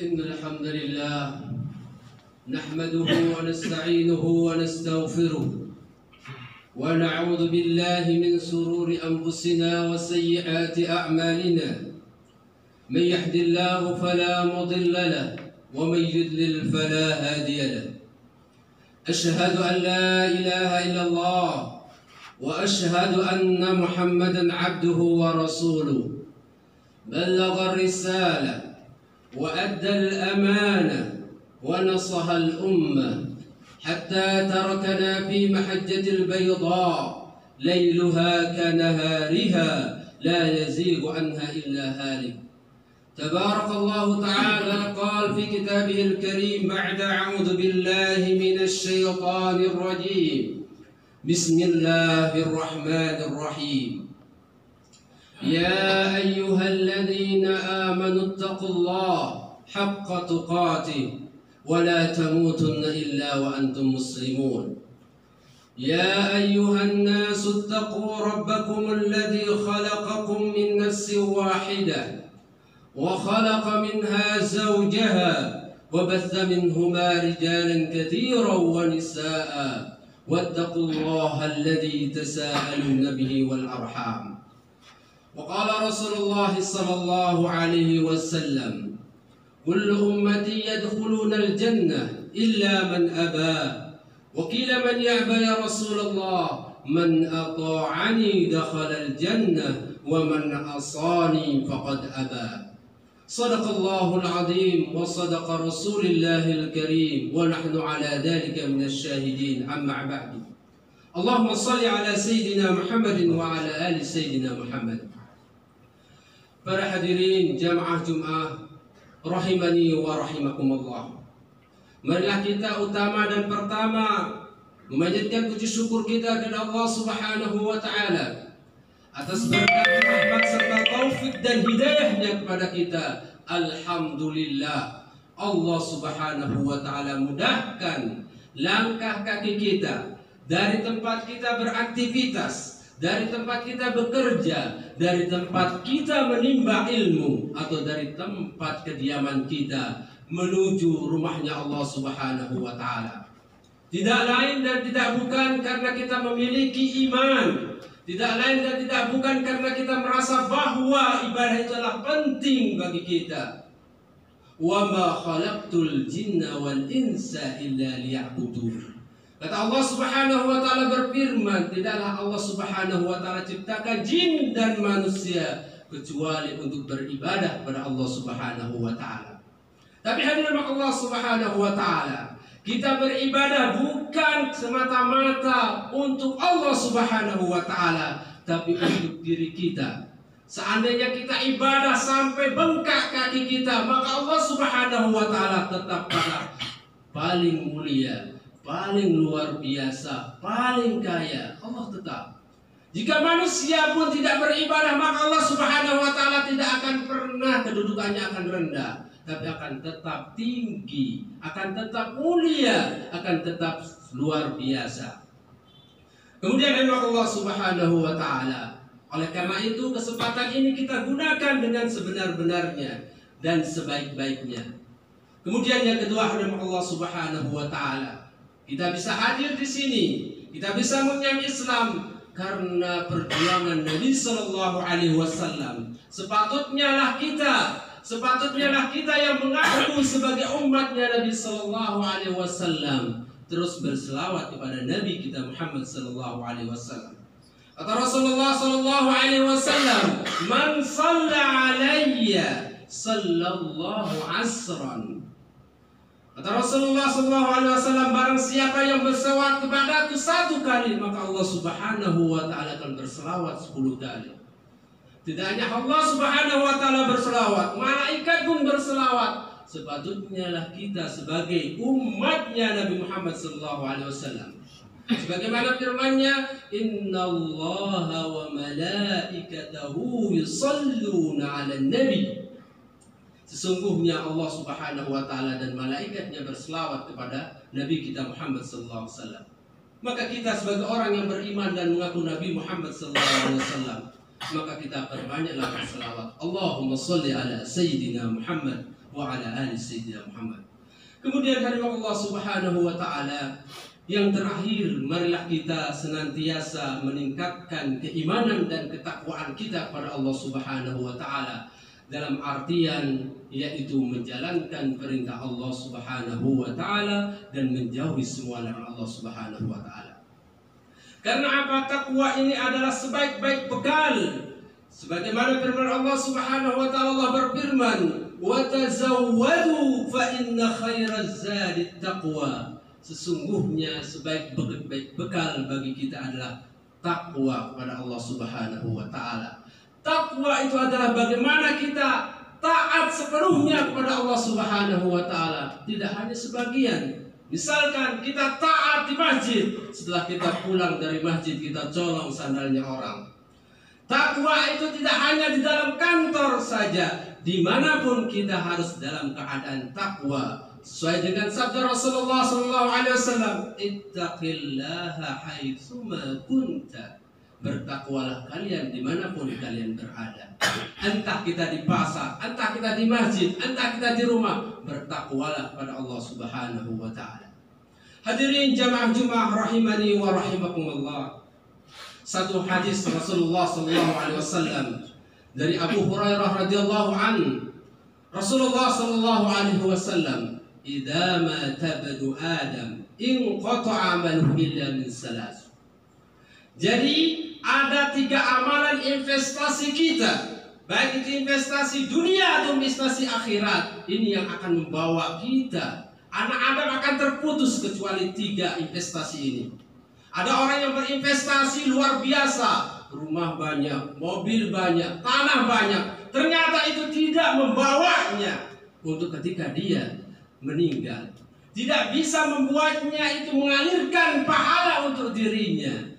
إن الحمد لله نحمده ونستعينه ونستغفره ونعوذ بالله من شرور أنفسنا وسيئات أعمالنا. من يهد الله فلا مضل له ومن يضلل فلا هادي له. أشهد أن لا إله إلا الله وأشهد أن محمدا عبده ورسوله. بلغ الرسالة وأدى الأمانة ونصح الأمة حتى تركنا في محجة البيضاء ليلها كنهارها لا يزيغ عنها إلا هالك. تبارك الله تعالى قال في كتابه الكريم بعد أعوذ بالله من الشيطان الرجيم. بسم الله الرحمن الرحيم. يا أيها الذين آمنوا اتقوا الله حق تقاته ولا تموتن إلا وأنتم مسلمون. يا أيها الناس اتقوا ربكم الذي خلقكم من نفس واحدة وخلق منها زوجها وبث منهما رجالا كثيرا ونساء واتقوا الله الذي تساءلون به والأرحام. وقال رسول الله صلى الله عليه وسلم كل أمتي يدخلون الجنة إلا من أبى. وقيل من يأبى يا رسول الله؟ من أطاعني دخل الجنة ومن عصاني فقد أبى. صدق الله العظيم وصدق رسول الله الكريم ونحن على ذلك من الشاهدين. أما بعد، اللهم صل على سيدنا محمد وعلى آل سيدنا محمد. Para hadirin jamaah Jum'ah rahimani wa rahimakumullah. Marilah kita utama dan pertama memanjatkan puji syukur kita kepada Allah Subhanahu wa taala atas berkat rahmat serta taufik dan hidayahnya kepada kita. Alhamdulillah, Allah Subhanahu wa taala mudahkan langkah kaki kita dari tempat kita beraktivitas, dari tempat kita bekerja, dari tempat kita menimba ilmu, atau dari tempat kediaman kita menuju rumahnya Allah Subhanahu wa taala. Tidak lain dan tidak bukan karena kita memiliki iman, tidak lain dan tidak bukan karena kita merasa bahwa ibadah itu adalah penting bagi kita. Wa ma khalaqtul jinna wal insa illa liya'budun. Kata Allah Subhanahu wa taala berfirman, tidaklah Allah Subhanahu wa taala ciptakan jin dan manusia kecuali untuk beribadah kepada Allah Subhanahu wa taala. Tapi hadirin Allah Subhanahu wa taala, kita beribadah bukan semata-mata untuk Allah Subhanahu wa taala, tapi untuk diri kita. Seandainya kita ibadah sampai bengkak kaki kita, maka Allah Subhanahu wa taala tetap paling mulia, paling luar biasa, paling kaya. Allah tetap. Jika manusia pun tidak beribadah, maka Allah Subhanahu wa taala tidak akan pernah kedudukannya akan rendah, tapi akan tetap tinggi, akan tetap mulia, akan tetap luar biasa. Kemudian Allah Subhanahu wa taala, oleh karena itu kesempatan ini kita gunakan dengan sebenar-benarnya dan sebaik-baiknya. Kemudian yang kedua, Allah Subhanahu wa taala, kita bisa hadir di sini, kita bisa mengucapkan Islam karena perjuangan Nabi Sallallahu Alaihi Wasallam. Sepatutnya kita yang mengaku sebagai umatnya Nabi Sallallahu Alaihi Wasallam terus berselawat kepada Nabi kita Muhammad Sallallahu Alaihi Wasallam. Kata Rasulullah Sallallahu Alaihi Wasallam, "Man shalla alayya sallallahu asran." Kata Rasulullah SAW, barang siapa yang berselawat kepadaku 1 kali, maka Allah Subhanahu wa taala akan berselawat 10 kali. Tidak hanya Allah Subhanahu wa taala berselawat, malaikat pun berselawat. Sepatutnya lah kita sebagai umatnya Nabi Muhammad SAW. Sebagaimana firman-Nya, "Innallaha wa malaikatahu yusholluna 'alan nabi." Sesungguhnya Allah Subhanahu wa taala dan malaikatnya berselawat kepada Nabi kita Muhammad sallallahu alaihi wasallam. Maka kita sebagai orang yang beriman dan mengaku Nabi Muhammad sallallahu alaihi wasallam, maka kita perbanyaklah berselawat. Allahumma sholli ala sayyidina Muhammad wa ala ali sayyidina Muhammad. Kemudian hadirin Allah Subhanahu wa taala, yang terakhir, marilah kita senantiasa meningkatkan keimanan dan ketakwaan kita kepada Allah Subhanahu wa taala, dalam artian yaitu menjalankan perintah Allah Subhanahu wa taala dan menjauhi semua larangan Allah Subhanahu wa taala. Karena apa? Takwa ini adalah sebaik-baik bekal. Sebagaimana firman Allah Subhanahu wa taala, Allah berfirman, "Wa tazawwadu fa inna khairaz zadi taqwa." Sesungguhnya sebaik-baik bekal bagi kita adalah takwa kepada Allah Subhanahu wa taala. Takwa itu adalah bagaimana kita taat sepenuhnya kepada Allah Subhanahu wa taala, tidak hanya sebagian. Misalkan kita taat di masjid, setelah kita pulang dari masjid kita colong sandalnya orang. Takwa itu tidak hanya di dalam kantor saja, dimanapun kita harus dalam keadaan takwa. Sesuai dengan sabda Rasulullah SAW, "Ittaqillaha haitsuma kunta." Bertakwalah kalian dimanapun kalian berada. Entah kita di pasar, entah kita di masjid, entah kita di rumah, bertakwalah pada Allah Subhanahu wa taala. Hadirin jamaah Jumat rahimani wa rahimakumullah. Satu hadis Rasulullah SAW dari Abu Hurairah radhiyallahu an, Rasulullah SAW, "Idza mata banu Adam inqata'a amaluhu illa min salas." Jadi ada 3 amalan investasi kita, baik itu investasi dunia atau investasi akhirat, ini yang akan membawa kita, anak Adam akan terputus kecuali 3 investasi ini. Ada orang yang berinvestasi luar biasa, rumah banyak, mobil banyak, tanah banyak, ternyata itu tidak membawanya untuk ketika dia meninggal, tidak bisa membuatnya itu mengalirkan pahala untuk dirinya.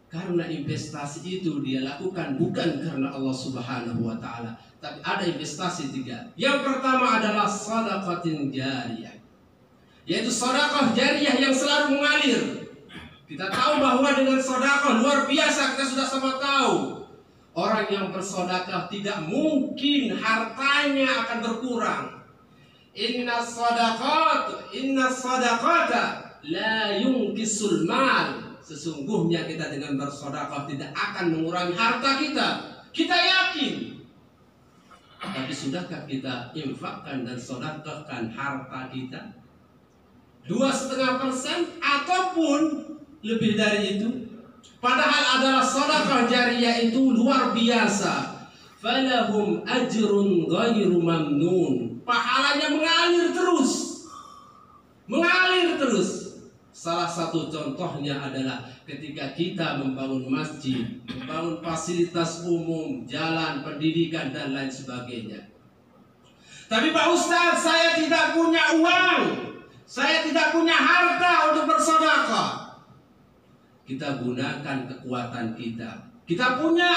Karena investasi itu dia lakukan bukan karena Allah Subhanahu wa taala, tapi ada investasi 3. Yang pertama adalah shadaqatin jariyah, yaitu sedekah jariyah yang selalu mengalir. Kita tahu bahwa dengan sedekah luar biasa, kita sudah sama tahu. Orang yang bersedekah tidak mungkin hartanya akan berkurang. Inna sadaqata la yunqisul mal. Sesungguhnya kita dengan bersedekah tidak akan mengurangi harta kita. Kita yakin. Tapi sudahkah kita infakkan dan sedekahkan harta kita? 2,5% ataupun lebih dari itu? Padahal adalah sedekah jariyah itu luar biasa. Falahum ajrun ghairu mamnun. Pahalanya mengalir terus. Mengalir terus. Salah satu contohnya adalah ketika kita membangun masjid, membangun fasilitas umum, jalan, pendidikan, dan lain sebagainya. Tapi Pak Ustadz, saya tidak punya uang, saya tidak punya harta untuk bersedekah. Kita gunakan kekuatan kita. Kita punya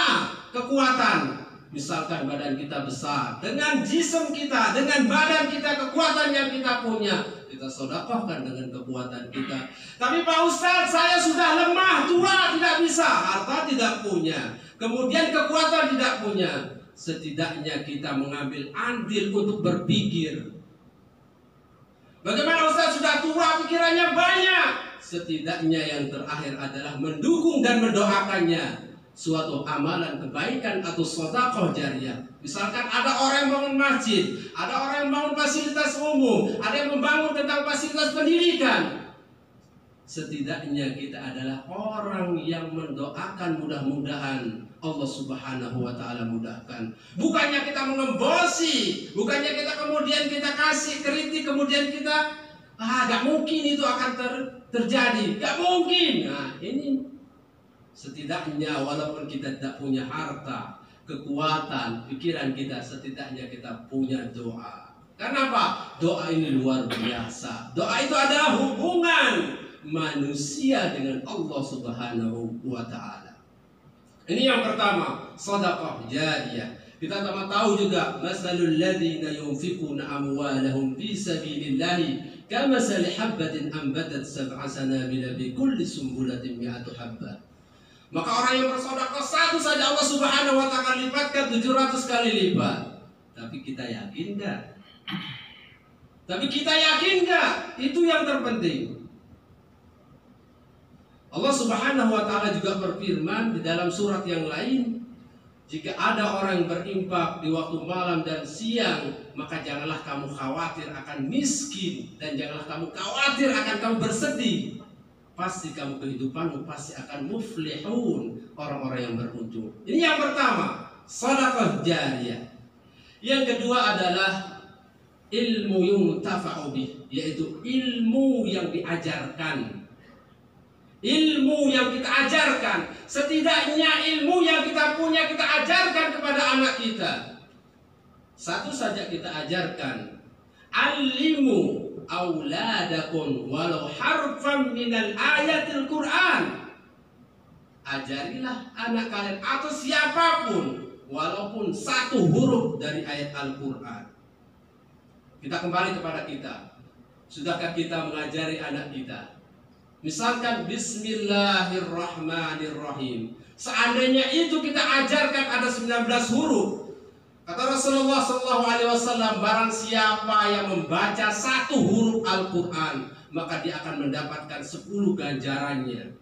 kekuatan. Misalkan badan kita besar, dengan jisim kita, dengan badan kita, kekuatan yang kita punya, kita sedekahkan dengan kekuatan kita. Tapi Pak Ustadz, saya sudah lemah, tua, tidak bisa, harta tidak punya, kemudian kekuatan tidak punya. Setidaknya kita mengambil andil untuk berpikir. Bagaimana Ustadz sudah tua, pikirannya banyak? Setidaknya yang terakhir adalah mendukung dan mendoakannya suatu amalan kebaikan atau sedekah jariyah. Misalkan ada orang yang bangun masjid, ada orang yang bangun fasilitas umum, ada yang membangun tentang fasilitas pendidikan. Setidaknya kita adalah orang yang mendoakan, mudah-mudahan Allah Subhanahu wa taala mudahkan. Bukannya kita mengembosi, bukannya kita kemudian kita kasih kritik, kemudian kita gak mungkin itu akan terjadi, gak mungkin. Nah, ini setidaknya walaupun kita tidak punya harta, kekuatan, pikiran kita, setidaknya kita punya doa. Karena apa? Doa ini luar biasa. Doa itu adalah hubungan manusia dengan Allah Subhanahu wa taala. Ini yang pertama, sedekah jariyah. Kita sama tahu juga, masalul ladzina yunfiquna amwalahum fi sabilillahi kamathali habatin anbatat sab'a sanabila bi kulli sumbulatin mi'atu habbah. Maka orang yang bersedekah satu saja Allah Subhanahu wa taala lipatkan 700 kali lipat. Tapi kita yakin enggak? Tapi kita yakin nggak? Itu yang terpenting. Allah Subhanahu wa Ta'ala juga berfirman di dalam surat yang lain, jika ada orang yang berinfak di waktu malam dan siang, maka janganlah kamu khawatir akan miskin, dan janganlah kamu khawatir akan kamu bersedih. Pasti kamu kehidupanmu pasti akan muflihun, orang-orang yang beruntung. Ini yang pertama, sedekah jariyah. Yang kedua adalah ilmu yuntafa'u bih, yaitu ilmu yang diajarkan. Ilmu yang kita ajarkan, setidaknya ilmu yang kita punya kita ajarkan kepada anak kita. Satu saja kita ajarkan, alimu auladakum walau harfan minal ayatil Quran. Ajarilah anak kalian atau siapapun walaupun satu huruf dari ayat Al-Quran. Kita kembali kepada kita. Sudahkah kita mengajari anak kita? Misalkan Bismillahirrahmanirrahim. Seandainya itu kita ajarkan ada 19 huruf. Kata Rasulullah SAW, barang siapa yang membaca satu huruf Al-Quran, maka dia akan mendapatkan 10 ganjarannya.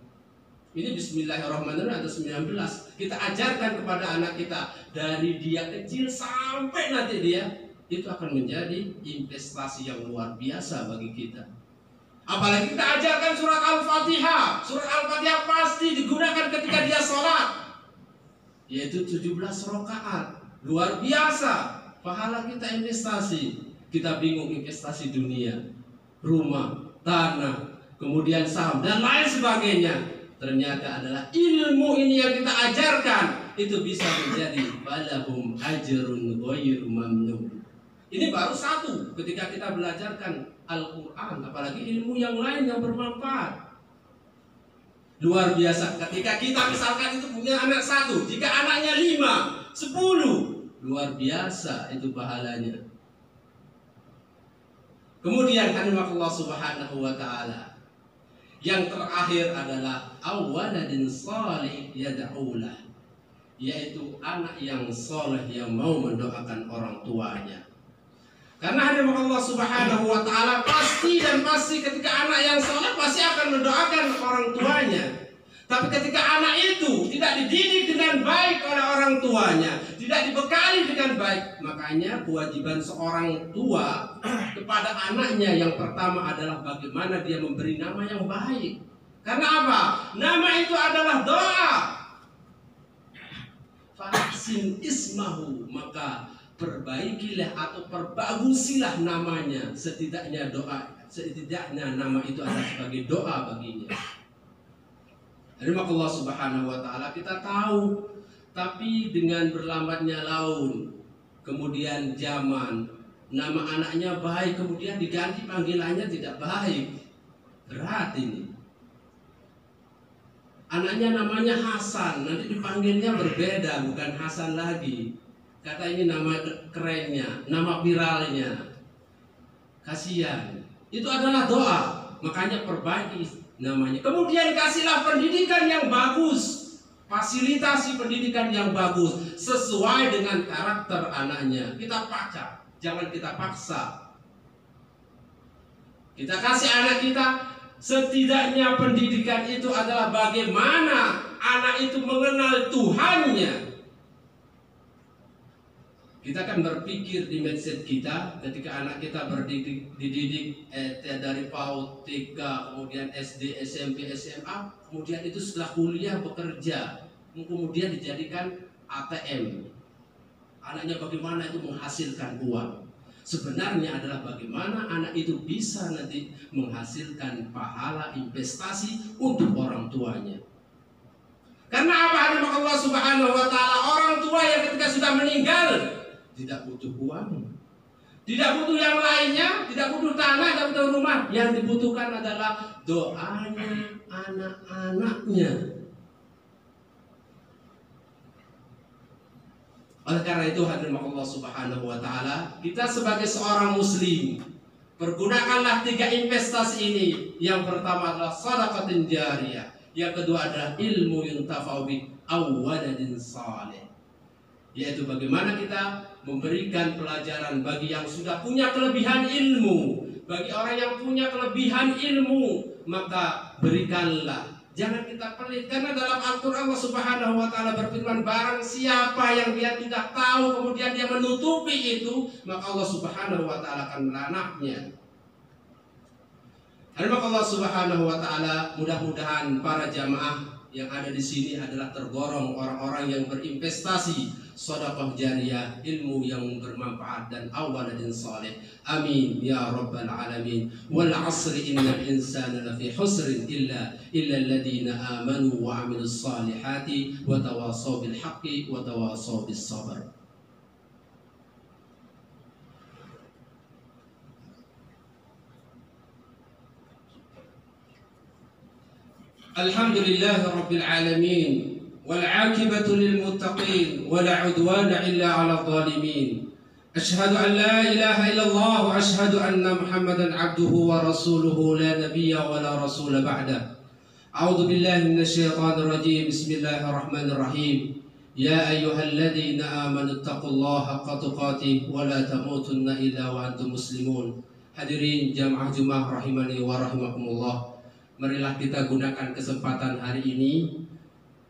Ini Bismillahirrahmanirrahim ada 19. Kita ajarkan kepada anak kita dari dia kecil sampai nanti dia, itu akan menjadi investasi yang luar biasa bagi kita. Apalagi kita ajarkan surat Al-Fatihah. Surat Al-Fatihah pasti digunakan ketika dia sholat, yaitu 17 rakaat. Luar biasa. Pahala kita investasi. Kita bingung investasi dunia, rumah, tanah, kemudian saham dan lain sebagainya. Ternyata adalah ilmu ini yang kita ajarkan, itu bisa menjadi balahum ajrun ghairu mamnun. Ini baru satu ketika kita belajarkan Al-Quran, apalagi ilmu yang lain yang bermanfaat. Luar biasa ketika kita misalkan itu punya anak satu, jika anaknya 5, 10, luar biasa itu pahalanya. Kemudian Allah Subhanahu wa Ta'ala, yang terakhir adalah awaladin salih yad'ulah, yaitu anak yang soleh yang mau mendoakan orang tuanya. Karena Allah Subhanahu wa Ta'ala pasti ketika anak yang soleh pasti akan mendoakan orang tuanya. Tapi ketika anak itu tidak dididik dengan baik oleh orang tuanya, tidak dibekali dengan baik, makanya kewajiban seorang tua kepada anaknya yang pertama adalah bagaimana dia memberi nama yang baik. Karena apa? Nama itu adalah doa. Fahsin ismahu, maka perbaikilah atau perbagusilah namanya, setidaknya nama itu adalah sebagai doa baginya. Terima Allah Subhanahu wa Ta'ala, kita tahu, tapi dengan berlambatnya laun, kemudian zaman, nama anaknya baik, kemudian diganti panggilannya tidak baik, berat ini. Anaknya namanya Hasan, nanti dipanggilnya berbeda, bukan Hasan lagi. Kata ini nama kerennya, nama viralnya. Kasihan. Itu adalah doa. Makanya perbaiki namanya. Kemudian kasihlah pendidikan yang bagus, fasilitasi pendidikan yang bagus sesuai dengan karakter anaknya. Kita paksa, jangan kita paksa. Kita kasih anak kita, setidaknya pendidikan itu adalah bagaimana anak itu mengenal Tuhannya. Kita akan berpikir di mindset kita ketika anak kita dididik dari PAUD, TK, kemudian SD, SMP, SMA, kemudian itu setelah kuliah bekerja, kemudian dijadikan ATM. Anaknya bagaimana itu menghasilkan uang. Sebenarnya adalah bagaimana anak itu bisa nanti menghasilkan pahala investasi untuk orang tuanya. Karena apa? Allah Subhanahu wa Ta'ala, orang tua yang ketika sudah meninggal tidak butuh uang, tidak butuh yang lainnya, tidak butuh tanah, tidak butuh rumah. Yang dibutuhkan adalah doanya anak-anaknya. Oleh karena itu hadirin Allah Subhanahu wa Ta'ala, kita sebagai seorang muslim, pergunakanlah 3 investasi ini. Yang pertama adalah shadaqatin jariyah, yang kedua adalah ilmu yuntafa'u bih aw waladin salih, yaitu bagaimana kita memberikan pelajaran bagi yang sudah punya kelebihan ilmu. Bagi orang yang punya kelebihan ilmu, maka berikanlah. Jangan kita pelit, karena dalam Al-Quran Allah Subhanahu wa Ta'ala berfirman, barang siapa yang dia tidak tahu kemudian dia menutupi itu, maka Allah Subhanahu wa Ta'ala akan melaknatnya. Maka Allah Subhanahu wa Ta'ala, mudah-mudahan para jamaah yang ada di sini adalah tergolong orang-orang yang berinvestasi sedekah jariyah, ilmu yang bermanfaat dan awaladin saleh. Amin ya rabbal alamin. Wal 'asri innal insana lafi husrin illa alladziina amanu wa 'amilus salihati wa tawassaw bil haqqi wa tawassaw bis sabr. Alhamdulillahi rabbil alamin. والعاقبة للمتقين ولا عدوان إلا على الظالمين. أشهد أن لا إله إلا الله وأشهد أن محمدا عبده ورسوله لا نبي ولا رسول بعده. أعوذ بالله من الشيطان الرجيم. بسم الله الرحمن الرحيم. يا أيها الذين آمنوا اتقوا الله حق تقاته ولا تموتن إلا وأنتم مسلمون. Hadirin jamaah Jumat rahimani wa rahimakumullah. Marilah kita gunakan kesempatan hari ini.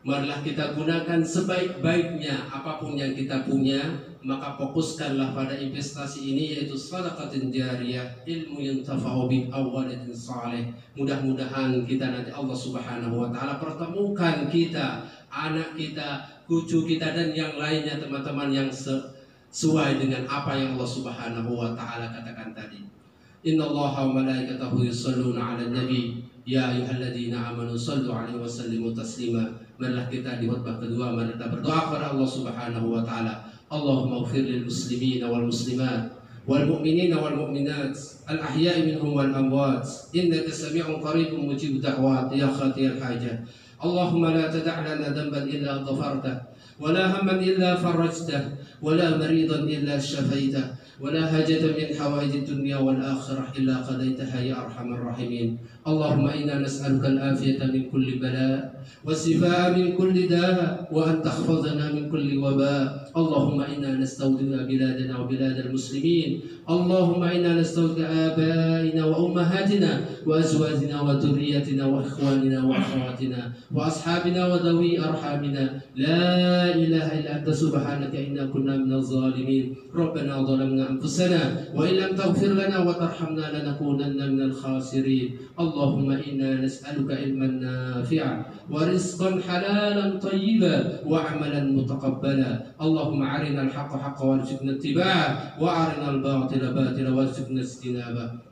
Marilah kita gunakan sebaik-baiknya apapun yang kita punya, maka fokuskanlah pada investasi ini, yaitu sedekahun jariyah, ilmu yang tafa'u bi awaladin saleh. Mudah-mudahan kita nanti Allah Subhanahu wa Ta'ala pertemukan kita, anak kita, cucu kita dan yang lainnya, teman-teman, yang sesuai dengan apa yang Allah Subhanahu wa Ta'ala katakan tadi. Innallaha wa malaikatahu yusholluna 'alan nabi ya ayyuhalladzina amanu shallu 'alaihi wa sallimu taslima. Marilah kita di khutbah kedua mari kita berdoa kepada Allah Subhanahu wa Ta'ala. Allahumma ighfir lil muslimin wal muslimat wal mu'minin wal mu'minat al ahya'i minhum wal amwat innaka sami'un qaribun mujib da'wat ya khatiyal hajat. Allahumma la tada' lana dhanban illa ghafartah wa la hamman illa farajtah wa la maridan illa shafaitah wa la hajatan min hawaijid dunya wal akhirah illa qadaitaha ya arhamar rahimin. Allahumma inna nas'aluka al-afiyata min kulli bala wa shifaa min kulli daa wa an tahfazana min kulli waba. Allahumma inna nastawdi'uka biladana wa biladal muslimin. Allahumma inna nastawdi'uka abaina wa ummahatina wa azwajina wa dhurriyyatina wa ikhwanina wa akhawatina wa ashabina wa dhawi arhamina. La ilaha illa anta subhanaka inna kunna minaz zalimin. Rabbana zalamna anfusana wa in lam taghfir lana wa tarhamna lanakunanna minal khasirin. Allahumma inna nas'aluka ilman nafi'an wa rizqan halalan tayyiban wa 'amalan mutaqabbala. Allahumma arina al-haqqa haqqan warzuqna ittiba'ah wa arina al-batila batilan warzuqna ijtinabah.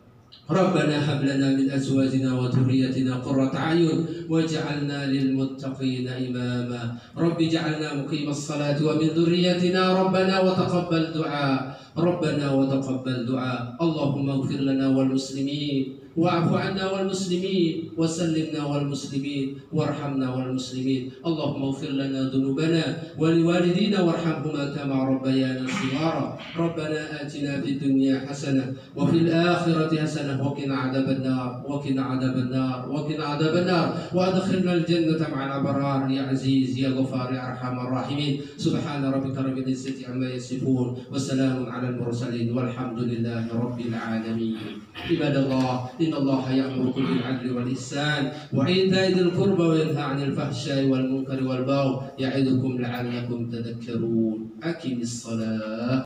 Rabbana hab lana min azwajina wa dhurriyyatina qurrata a'yun waj'alna lil muttaqina imama. Rabbi ij'alna muqimas salati wa min dhurriyyatina rabbana wa taqabbal du'a. Rabbana wa taqabbal du'a. Allahumma ighfir lana wal muslimin wa'fu 'anna wal muslimin wa sallimna wal muslimin warhamna wal muslimin. Allahumma ighfir lana dhunubana wa liwalidina warhamhuma kama rabbayana shighara. Rabbana atina fid dunya hasanah wa fil akhirati hasanah wa qina 'adzaban nar wa qina 'adzaban nar wa qina 'adzaban nar wa adkhilna al jannata ma'al abrar ya aziz ya ghafar ya arhamar rahimin. Subhana rabbika rabbil izzati 'amma yasifun wa salamun 'alal mursalin walhamdulillahi rabbil alamin. Ibadallah, innallaha ya'murukum bil 'adli wal ihsan wa ita'i dzil qurba wa yanha 'anil fahsya'i wal munkari wal baghi ya'idukum la'allakum tadhakkarun. Aqimis shalah.